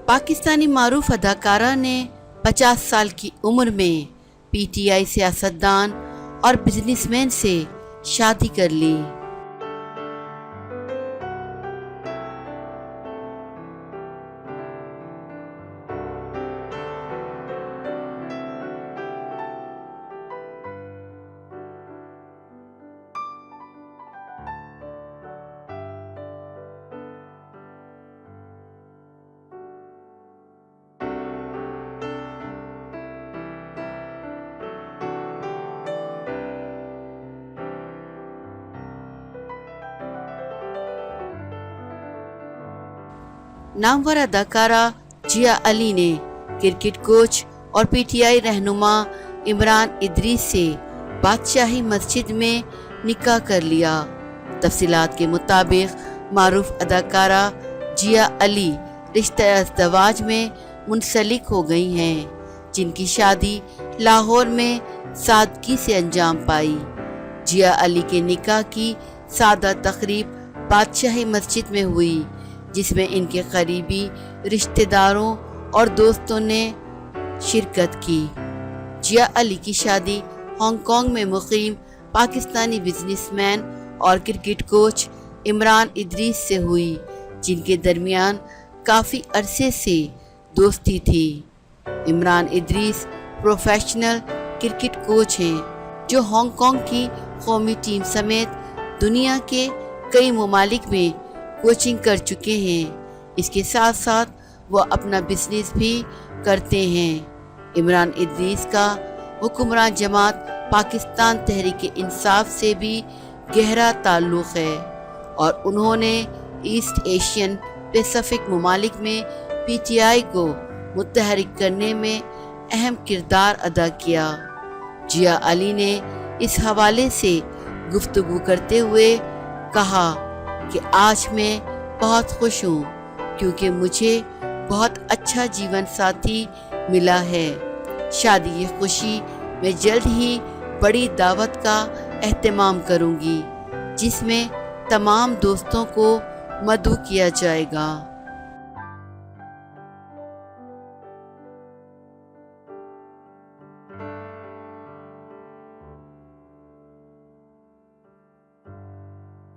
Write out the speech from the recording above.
पाकिस्तानी मारूफ अदाकारा ने 50 साल की उम्र में पीटीआई सियासतदान और बिजनेसमैन से शादी कर ली। नामवर अदाकारा जिया अली ने क्रिकेट कोच और पीटीआई रहनुमा इमरान इदरीस से बादशाही मस्जिद में निकाह कर लिया। तफसीलात के मुताबिक मारूफ अदाकारा जिया अली रिश्ता अज़दवाज में मुंसलिक हो गई हैं, जिनकी शादी लाहौर में सादगी से अंजाम पाई। जिया अली के निकाह की सादा तकरीब बादशाही मस्जिद में हुई, जिसमें इनके करीबी रिश्तेदारों और दोस्तों ने शिरकत की। जिया अली की शादी हांगकांग में मुकीम पाकिस्तानी बिजनेसमैन और क्रिकेट कोच इमरान इदरीस से हुई, जिनके दरमियान काफ़ी अरसे से दोस्ती थी। Imran Idris professional cricket coach हैं, जो हांगकांग की कौमी टीम समेत दुनिया के कई ममालिक में कोचिंग कर चुके हैं। इसके साथ साथ वो अपना बिजनेस भी करते हैं। इमरान इदरीस का हुक्मरान जमात पाकिस्तान तहरीक इंसाफ से भी गहरा ताल्लुक़ है और उन्होंने ईस्ट एशियन पैसिफिक ममालिक में पीटीआई को मुतहरिक करने में अहम किरदार अदा किया। जिया अली ने इस हवाले से गुफ्तगू करते हुए कहा कि आज मैं बहुत खुश हूँ क्योंकि मुझे बहुत अच्छा जीवन साथी मिला है। शादी की खुशी मैं जल्द ही बड़ी दावत का एहतमाम करूँगी, जिसमें तमाम दोस्तों को मदऊ किया जाएगा।